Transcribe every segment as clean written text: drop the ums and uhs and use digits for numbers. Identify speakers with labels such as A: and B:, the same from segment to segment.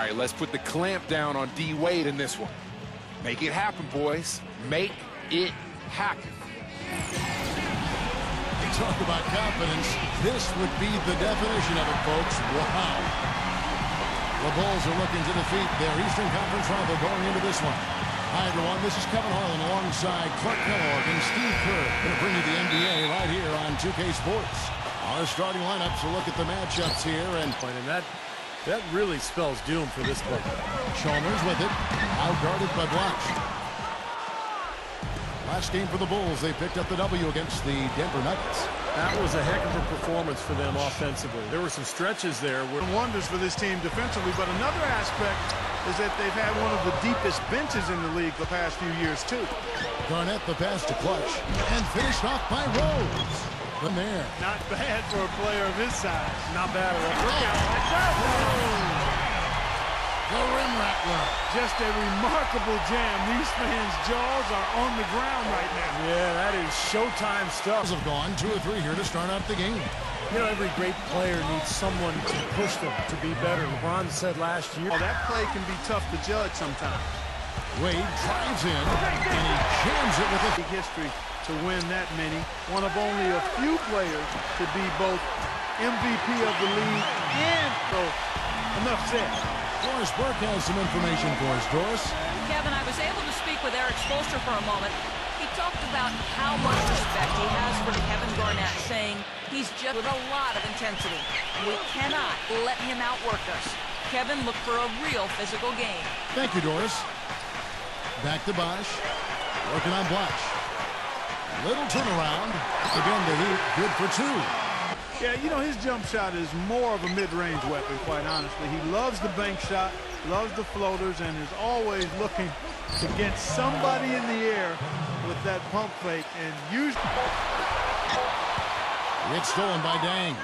A: right, let's put the clamp down on D. Wade in this one. Make it happen, boys. Make it happen.
B: You talk about confidence. This would be the definition of it, folks. Wow. The Bulls are looking to defeat their Eastern Conference rival going into this one. Hi, everyone. This is Kevin Harlan alongside Clark Kellogg and Steve Kerr. Going to bring you the NBA right here on 2K Sports. Our starting lineups will look at the matchups here. And
C: that really spells doom for this play.
B: Chalmers with it. Outguarded by Blatch. Last game for the Bulls, they picked up the W against the Denver Nuggets.
C: That was a heck of a performance for them offensively. There were some stretches there where
D: wonders for this team defensively, but another aspect is that they've had one of the deepest benches in the league the past few years, too.
B: Garnett the pass to Clutch, and finished off by Rose. From there.
D: Not bad for a player of his size.
C: Not bad at all.
B: The rim rattler.
D: Just a remarkable jam. These fans' jaws are on the ground right now.
C: Yeah, that is showtime stuff.
B: Have gone 2 or 3 here to start out the game.
C: You know, every great player needs someone to push them to be better. LeBron said last year.
D: Oh, that play can be tough to judge sometimes.
B: Wade drives in, and he jams it with a
D: history to win that many. One of only a few players to be both MVP of the league and so enough said.
B: Doris Burke has some information for us. Doris?
E: Kevin, I was able to speak with Eric Spoelstra for a moment. He talked about how much respect he has for Kevin Garnett, saying he's just with a lot of intensity. We cannot let him outwork us. Kevin looked for a real physical game.
B: Thank you, Doris. Back to Bosch. Working on Blatch. Little turnaround. Again, the Heat good for 2.
D: Yeah, you know, his jump shot is more of a mid-range weapon, quite honestly. He loves the bank shot, loves the floaters, and is always looking to get somebody in the air with that pump fake. And usually
B: it's stolen by Dang.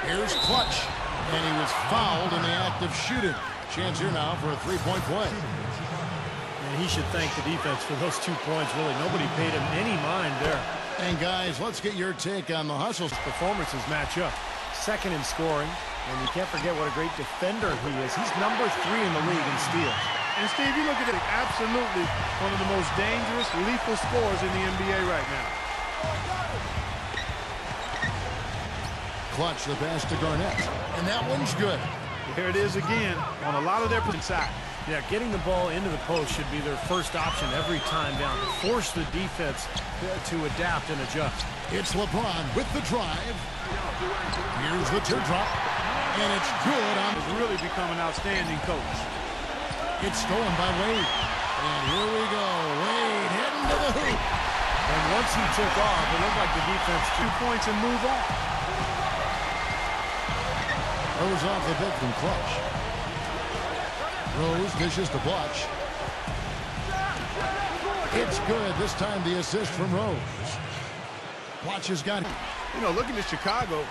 B: Here's Clutch, and he was fouled in the act of shooting. Chance here now for a 3-point play.
C: And he should thank the defense for those 2 points, really. Nobody paid him any mind there.
B: And guys, let's get your take on the hustles.
C: Performances match up. Second in scoring, and you can't forget what a great defender he is. He's number 3 in the league in steals.
D: And Steve, you look at it, absolutely one of the most dangerous, lethal scorers in the NBA right now.
B: Clutch the pass to Garnett, and that one's good.
D: Here it is again on a lot of their side.
C: Yeah, getting the ball into the post should be their first option every time down. Force the defense to adapt and adjust.
B: It's LeBron with the drive. Here's the teardrop, and it's good.
D: He's really become an outstanding coach.
B: It's stolen by Wade, and here we go. Wade heading to the hoop.
C: And once he took off, it looked like the defense
D: 2 points and move on.
B: Rose off the pick from Clutch. Rose dishes to Blatch. It's good. This time the assist from Rose. Blatch has got it.
D: You know, looking at Chicago,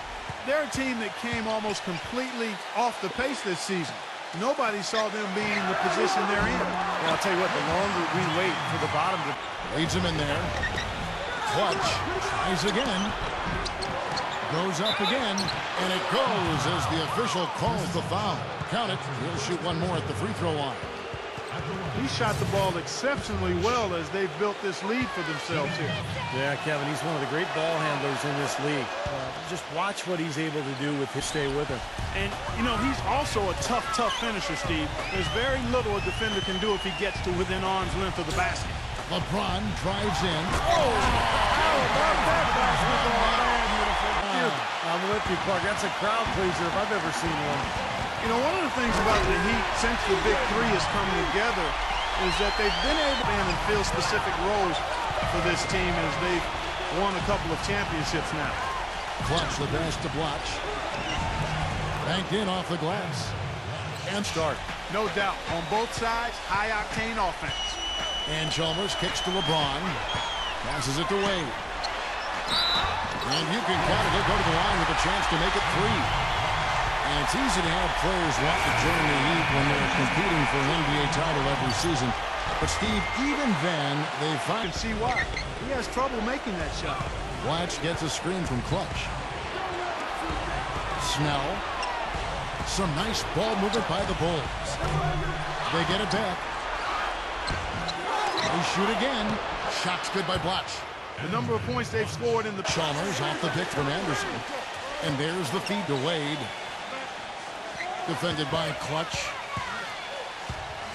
D: they're a team that came almost completely off the pace this season. Nobody saw them being in the position they're in.
C: Well, I'll tell you what, the longer we wait for the bottom to...
B: Leads him in there. Clutch tries again. Goes up again, and it goes as the official calls the foul. Count it. He'll shoot one more at the free throw line.
D: He shot the ball exceptionally well as they've built this lead for themselves here.
C: Yeah, Kevin, he's one of the great ball handlers in this league. Just watch what he's able to do with his stay with him.
D: And, you know, he's also a tough finisher, Steve. There's very little a defender can do if he gets to within arm's length of the basket.
B: LeBron drives in.
D: Oh, how about that basketball?
C: I'm with you, Clark. That's a crowd pleaser if I've ever seen one.
D: You know, one of the things about the Heat since the Big Three has come together is that they've been able to fill specific roles for this team as they've won a couple of championships now.
B: Clutch the pass to Blatch. Banked in off the glass. And start.
D: No doubt. On both sides, high-octane offense.
B: And Chalmers kicks to LeBron. Passes it to Wade. And you can count it. He'll go to the line with a chance to make it 3. And it's easy to have players want to join the Heat when they're competing for an NBA title every season. But, Steve, even then, they find...
D: You can see why. He has trouble making that shot.
B: Blatch gets a screen from Clutch. Snell Some nice ball movement by the Bulls. They get it back. They shoot again. Shot's good by Blotch.
D: The number of points they've scored in the...
B: Chalmers off the pick from Anderson. And there's the feed to Wade. Defended by Clutch.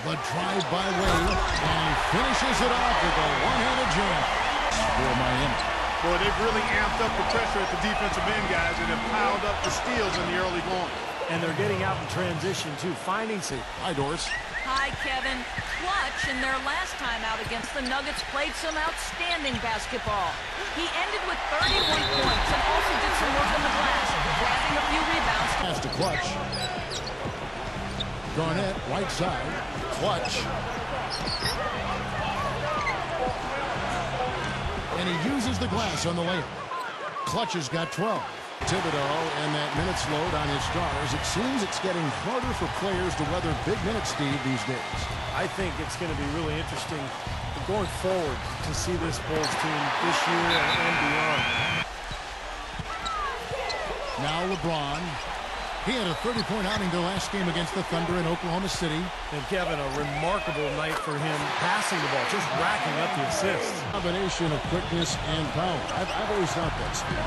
B: The drive by Wade. And he finishes it off with a one-handed jam for Miami.
D: Boy, they've really amped up the pressure at the defensive end, guys, and have piled up the steals in the early going.
C: And they're getting out in transition, too, finding some.
B: Hi, Doris.
E: Hi, Kevin. Clutch, in their last time out against the Nuggets, played some outstanding basketball. He ended with 31 points and also did some work on the glass, grabbing a few rebounds.
B: Pass to Clutch. Garnett, right side. Clutch. And he uses the glass on the layup. Clutch has got 12. Thibodeau and that minutes load on his stars. It seems it's getting harder for players to weather big minutes, Steve, these days.
C: I think it's going to be really interesting going forward to see this Bulls team this year and beyond.
B: Now LeBron. He had a 30-point outing the last game against the Thunder in Oklahoma City.
C: And Kevin, a remarkable night for him passing the ball, just racking up the assists.
B: Combination of quickness and power. I've always thought that, Steve.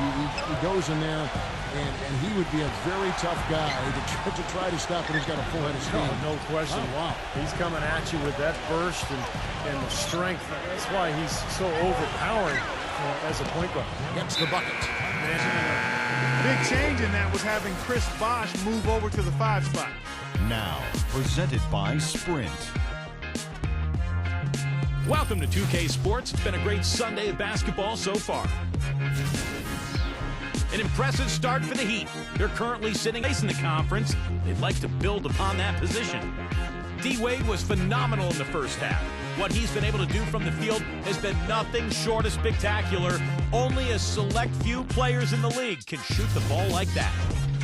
B: He goes in there, and he would be a very tough guy to try to stop when he's got a full head of steam.
C: No question.
B: Oh, wow.
C: He's coming at you with that burst and the strength. That's why he's so overpowering as a point guard.
B: Gets the bucket.
D: Big change in that was having Chris Bosh move over to the 5 spot.
F: Now, presented by Sprint.
G: Welcome to 2K Sports. It's been a great Sunday of basketball so far. An impressive start for the Heat. They're currently sitting in the conference. They'd like to build upon that position. D-Wade was phenomenal in the first half. What he's been able to do from the field has been nothing short of spectacular. Only a select few players in the league can shoot the ball like that.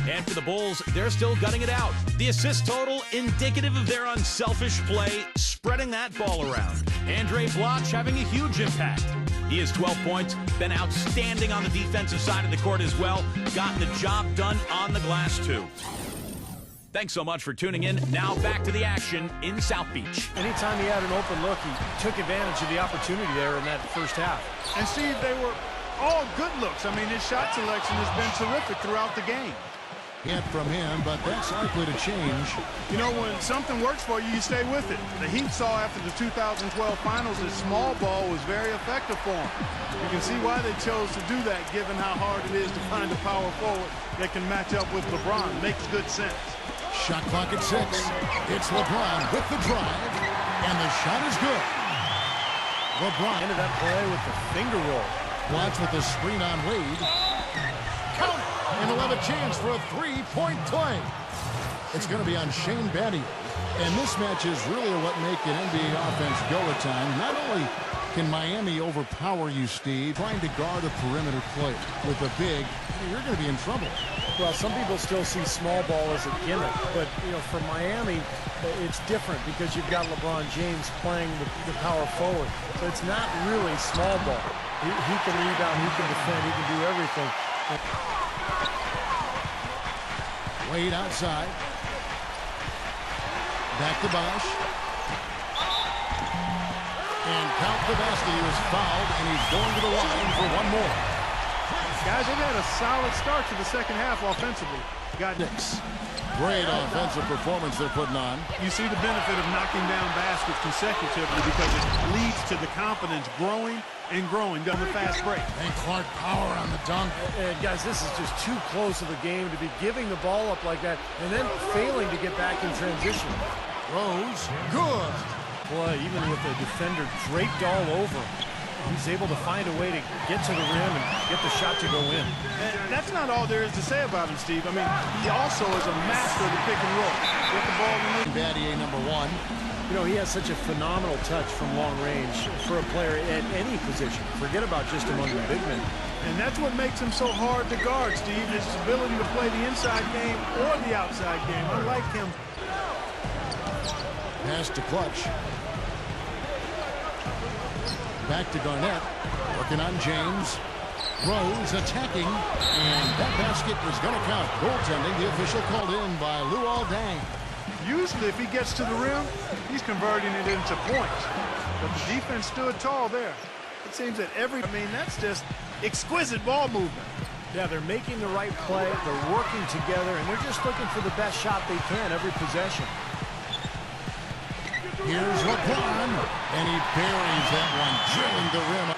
G: And for the Bulls, they're still gutting it out. The assist total indicative of their unselfish play, spreading that ball around. Andre Blotch having a huge impact. He has 12 points, been outstanding on the defensive side of the court as well, gotten the job done on the glass too. Thanks so much for tuning in. Now back to the action in South Beach.
C: Anytime he had an open look, he took advantage of the opportunity there in that first half.
D: And Steve, they were all good looks. I mean, his shot selection has been terrific throughout the game.
B: Hit from him, but that's likely to change.
D: You know, when something works for you, you stay with it. The Heat saw after the 2012 finals that small ball was very effective for them. You can see why they chose to do that, given how hard it is to find a power forward that can match up with LeBron. Makes good sense.
B: Shot clock at 6. It's LeBron with the drive, and the shot is good. LeBron
C: Into that play with the finger roll.
B: Blotch with the screen on Wade. Count it! And he'll have a chance for a three-point play. It's going to be on Shane Battier. And this match is really what make an NBA offense go at times. Not only can Miami overpower you, Steve, trying to guard a perimeter play with a big, you're going to be in trouble.
C: Well, some people still see small ball as a gimmick, but for Miami, it's different because you've got LeBron James playing the power forward. So it's not really small ball. He can rebound, he can defend, he can do everything.
B: Wade outside. Back to Bosh. And count the basket. He was fouled, and he's going to the line for one more.
D: Guys, they've had a solid start to the second half offensively. Got
B: Knicks. Great offensive performance they're putting on.
D: You see the benefit of knocking down baskets consecutively because it leads to the confidence growing and growing down the fast break.
B: And Clark power on the dunk.
C: And guys, this is just too close of a game to be giving the ball up like that and then failing to get back in transition.
B: Rose, good.
C: Boy, even with the defender draped all over, he's able to find a way to get to the rim and get the shot to go in.
D: And that's not all there is to say about him, Steve. I mean, he also is a master of the pick and roll. Get the ball in the
B: Battier, number 1.
C: He has such a phenomenal touch from long range for a player at any position. Forget about just among the big men.
D: And that's what makes him so hard to guard, Steve, his ability to play the inside game or the outside game. I like him.
B: Pass to Clutch. Back to Garnett. Working on James. Rose attacking, and that basket was going to count. Goaltending, the official called in by Luol Deng.
D: Usually, if he gets to the rim, he's converting it into points. But the defense stood tall there. It seems that I mean, that's just exquisite ball movement.
C: Yeah, they're making the right play, they're working together, and they're just looking for the best shot they can every possession.
B: Here's LeBron, and he buries that one, drilling the rim.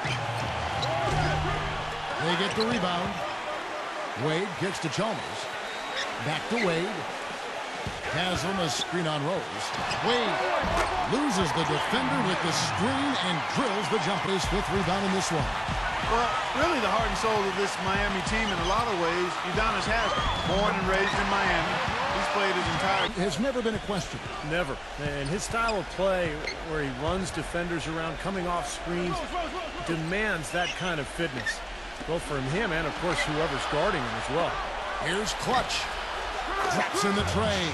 B: They get the rebound. Wade kicks to Chalmers. Back to Wade. Has him a screen on Rose. Wade loses the defender with the screen and drills the jumper. His 5th rebound in this one.
D: Well, really the heart and soul of this Miami team in a lot of ways, Udonis Haslem, born and raised in Miami. He's played his entire...
B: Has never been a question.
C: Never. And his style of play, where he runs defenders around, coming off screens, demands that kind of fitness. Both from him and, of course, whoever's guarding him as well.
B: Here's Clutch. Drops in the tray.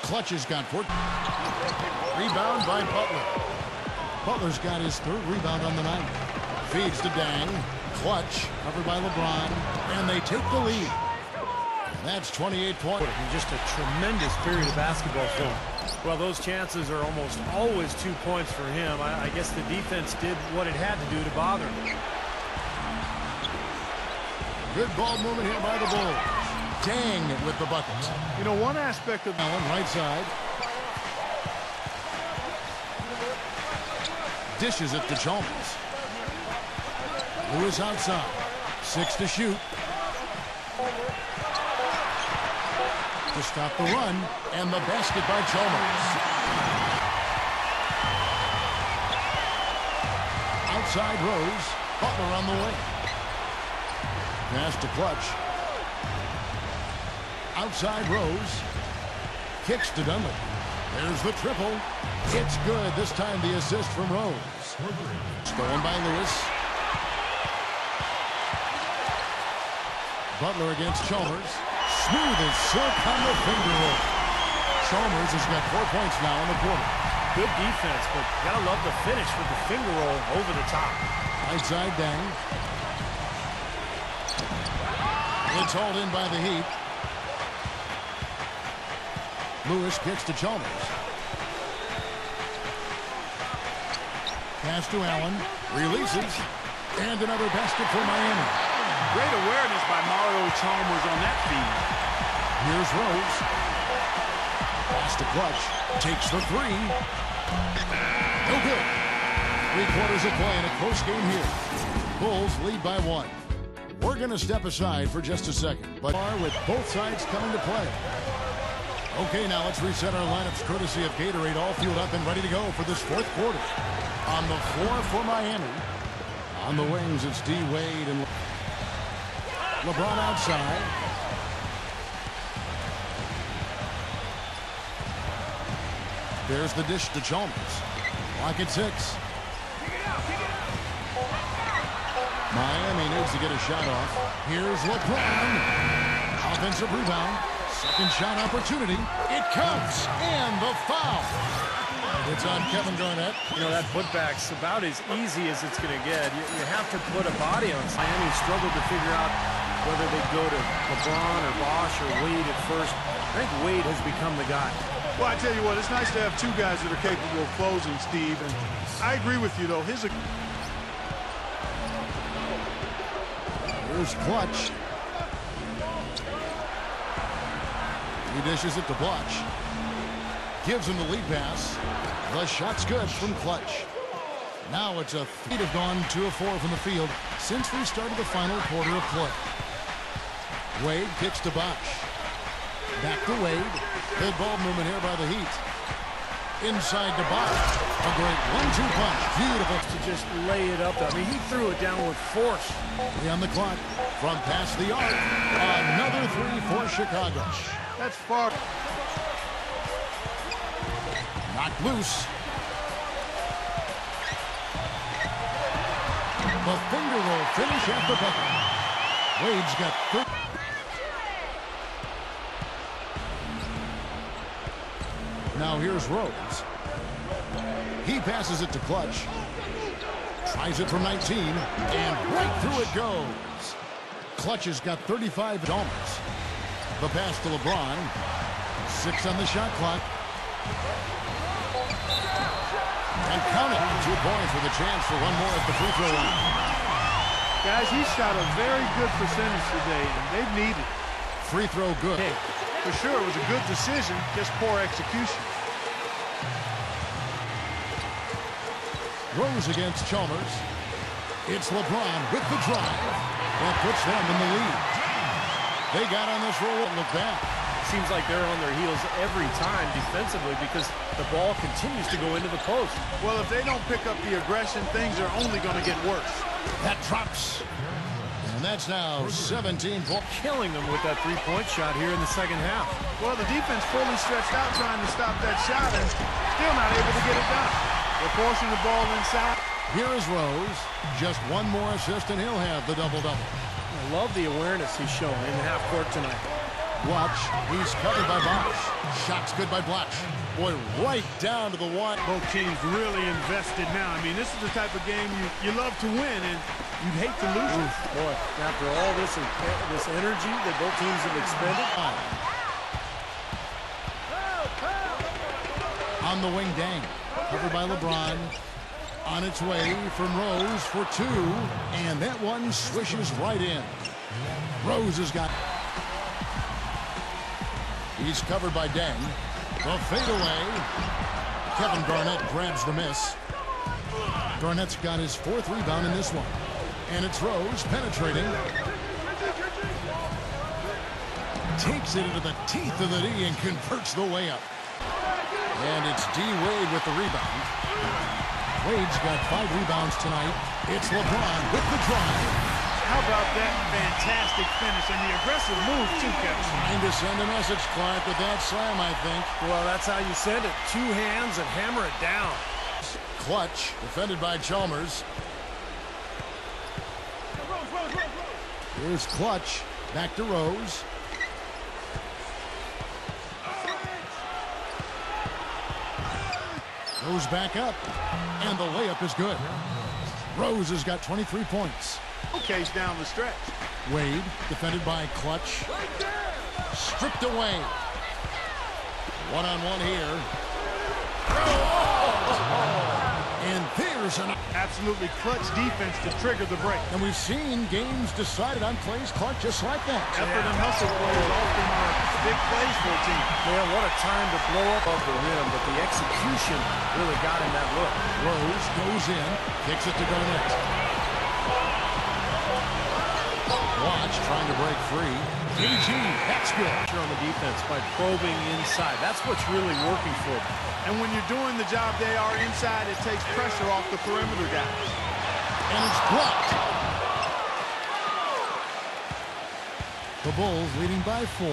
B: Clutch has got 4. Rebound by Butler. Butler's got his 3rd rebound on the night. Feeds to Dang. Clutch, covered by LeBron, and they take the lead. That's 28 points.
C: Just a tremendous period of basketball for him. Well, those chances are almost always 2 points for him. I guess the defense did what it had to do to bother him.
B: Good ball movement here by the Bulls. Dang with the buckets.
D: You know, one aspect of
B: Allen, right side. Dishes it to Chalmers. Lewis outside. 6 to shoot. To stop the run. And the basket by Chalmers. Outside Rose. Butler on the way. Pass to Clutch. Outside Rose. Kicks to Dunley. There's the triple. It's good. This time the assist from Rose. Stolen by Lewis. Butler against Chalmers. Smooth as silk on the finger roll. Chalmers has got 4 points now in the quarter.
C: Good defense, but you gotta love the finish with the finger roll over the top.
B: Right side Dang. It's hauled in by the Heat. Lewis kicks to Chalmers. Pass to Allen. Releases. And another basket for Miami.
D: great awareness by Mario Chalmers on that feed.
B: Here's Rose. Pass to Clutch. Takes the 3. No good. 3/4 of play in a close game here. Bulls lead by 1. We're going to step aside for just a second, but with both sides coming to play. Okay, now let's reset our lineups courtesy of Gatorade, all fueled up and ready to go for this 4th quarter. On the floor for Miami. On the wings, it's D. Wade and LeBron outside. There's the dish to Chalmers. Clock at 6. Miami needs to get a shot off. Here's LeBron. Offensive rebound. Second shot opportunity. It counts. And the foul. It's on Kevin Garnett.
C: You know, that putback's about as easy as it's going to get. You have to put a body on. Miami struggled to figure out whether they go to LeBron or Bosch or Wade at first. I think Wade has become the guy.
D: Well, I tell you what, it's nice to have 2 guys that are capable of closing, Steve. And I agree with you, though. Here's
B: Clutch. He dishes it to Butch. Gives him the lead pass. The shot's good from Clutch. Now it's a 3. Have gone 2 of 4 from the field since we started the final quarter of play. Wade kicks to Bosch. Back to Wade. Good ball movement here by the Heat. Inside to Bosch. A great 1-2 punch. Beautiful.
C: To just lay it up. I mean, he threw it down with force.
B: 3 on the clock. From past the arc. Another 3 for Chicago.
D: That's far.
B: Knocked loose. The finger roll finish at the bucket. Wade's got 30. Now here's Rose. He passes it to Clutch. Tries it from 19, and right through it goes. Clutch has got 35 Chalmers. The pass to LeBron. 6 on the shot clock. And count it. 2 points with a chance for one more at the free throw line.
D: Guys, he shot a very good percentage today, and they've needed.
B: Free throw good.
D: Hey, for sure, it was a good decision, just poor execution.
B: Rose against Chalmers. It's LeBron with the drive. That puts them in the lead. They got on this roll and look back.
C: Seems like they're on their heels every time defensively because the ball continues to go into the post.
D: Well, if they don't pick up the aggression, things are only going to get worse.
B: That drops. And that's now 17 points.
C: Killing them with that three-point shot here in the second half.
D: Well, the defense fully stretched out trying to stop that shot and still not able to get it done. They're forcing the ball inside.
B: Here is Rose. Just one more assist and he'll have the double-double.
C: I love the awareness he's shown in the half court tonight.
B: Watch. He's covered by Bosch. Shots good by Blatch. Boy, right down to the one.
D: Both teams really invested now. I mean, this is the type of game you love to win, and you'd hate to lose it.
C: Boy, after all this energy that both teams have expended.
B: On the wing, Dang. Covered by LeBron. On its way from Rose for 2. And that one swishes right in. Rose has got... He's covered by Deng. The fadeaway. Kevin Garnett grabs the miss. Garnett's got his 4th rebound in this one. And it's Rose penetrating. Takes it into the teeth of the D and converts the layup. And it's D. Wade with the rebound. Wade's got 5 rebounds tonight. It's LeBron with the drive.
D: How about that fantastic finish and the aggressive move, too, Kevin?
B: Trying to send a message, Clark, with that slam, I think.
C: Well, that's how you send it. 2 hands and hammer it down.
B: Clutch, defended by Chalmers. Here's Clutch. Back to Rose. Goes back up. And the layup is good. Rose has got 23 points.
D: Case down the stretch.
B: Wade, defended by Clutch. Stripped away. One-on-one here. And there's an...
D: Absolutely clutch defense to trigger the break.
B: And we've seen games decided on plays, Clark, just like that.
D: Effort and hustle plays often are big plays for a team.
C: Man, what a time to blow up off the rim, but the execution really got him that look.
B: Rose goes in, kicks it to Garnett. Watch trying to break free. KG, that's good.
C: On the defense by probing inside. That's what's really working for them.
D: And when you're doing the job they are inside, it takes pressure off the perimeter guys.
B: And it's blocked. The Bulls leading by 4.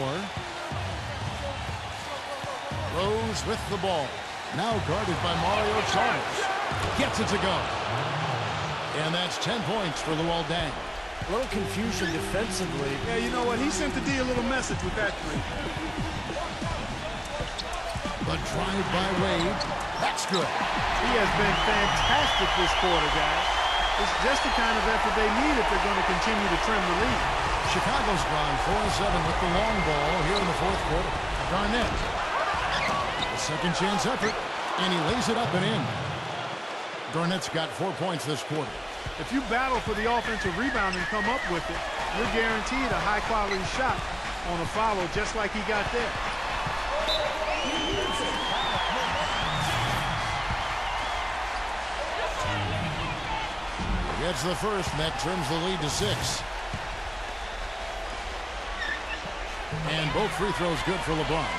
B: Rose with the ball. Now guarded by Mario Chalmers. Gets it to go. And that's 10 points for Luol Deng.
C: A little confusion defensively.
D: Yeah, you know what? He sent the D a little message with that 3.
B: The drive by Wade. That's good.
D: He has been fantastic this quarter, guys. It's just the kind of effort they need if they're going to continue to trim the lead.
B: Chicago's gone 4-7 with the long ball here in the 4th quarter. Garnett. A second chance effort, and he lays it up and in. Garnett's got 4 points this quarter.
D: If you battle for the offensive rebound and come up with it, you're guaranteed a high-quality shot on a follow just like he got there.
B: Gets the first, and that trims the lead to 6. And both free throws good for LeBron.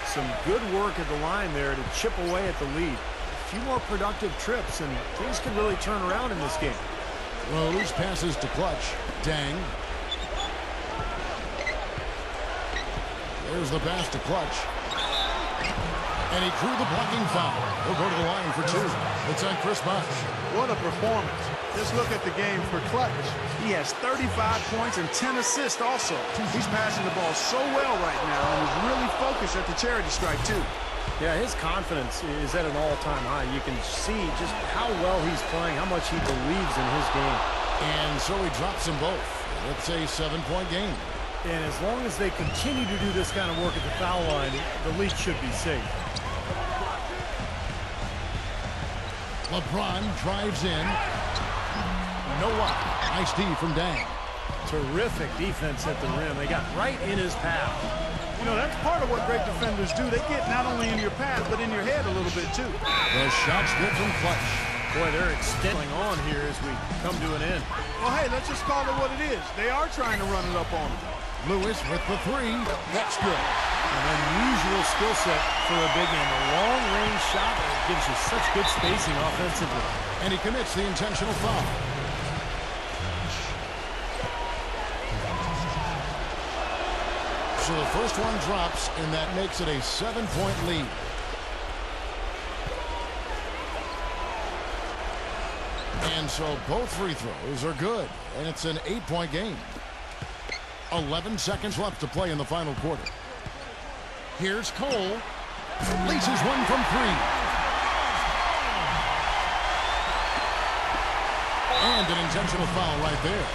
C: Some good work at the line there to chip away at the lead. A few more productive trips, and things can really turn around in this game.
B: Rose passes to Clutch. Deng. There's the pass to Clutch. And he drew the blocking foul. He'll go to the line for 2. It's on Chris Bosh.
D: What a performance. Just look at the game for Clutch. He has 35 points and 10 assists also. He's passing the ball so well right now and is really focused at the charity stripe, too.
C: Yeah, his confidence is at an all-time high. You can see just how well he's playing, how much he believes in his game.
B: And so he drops them both. It's a 7-point game.
C: And as long as they continue to do this kind of work at the foul line, the lead should be safe.
B: LeBron drives in. No luck. Nice D from Dang.
C: Terrific defense at the rim. They got right in his path.
D: You know, that's part of what great defenders do. They get not only in your path, but in your head a little bit, too.
B: The shot's good from Clutch.
C: Boy, they're extending on here as we come to an end.
D: Well, hey, let's just call it what it is. They are trying to run it up on him.
B: Lewis with the three. That's good.
C: An unusual skill set for a big man. A long-range shot that gives you such good spacing offensively.
B: And he commits the intentional foul. So the first one drops, and that makes it a 7-point lead. And so both free throws are good, and it's an 8-point game. 11 seconds left to play in the final quarter. Here's Cole. Laces one from three. And an intentional foul right there.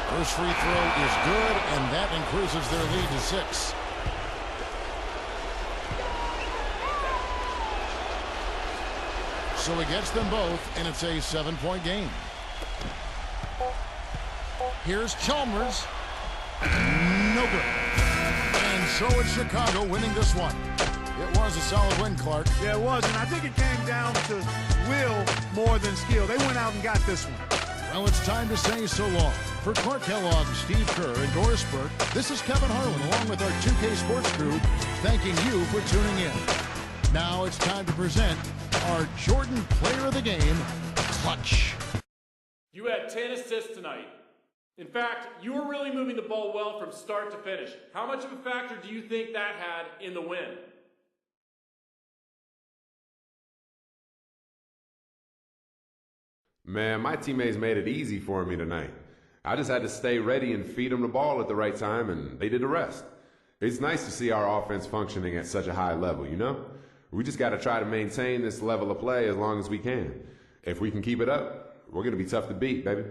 B: First free throw is good, and that increases their lead to 6. So he gets them both, and it's a 7-point game. Here's Chalmers. No good. And so it's Chicago winning this one. It was a solid win, Clark.
D: Yeah, it was, and I think it came down to will more than skill. They went out and got this one.
B: Well, it's time to say so long. For Clark Kellogg, Steve Kerr, and Doris Burke, this is Kevin Harlan, along with our 2K Sports crew, thanking you for tuning in. Now it's time to present our Jordan Player of the Game, Clutch.
H: You had 10 assists tonight. In fact, you were really moving the ball well from start to finish. How much of a factor do you think that had in the win?
I: Man, my teammates made it easy for me tonight. I just had to stay ready and feed them the ball at the right time, and they did the rest. It's nice to see our offense functioning at such a high level, you know? We just got to try to maintain this level of play as long as we can. If we can keep it up, we're going to be tough to beat, baby.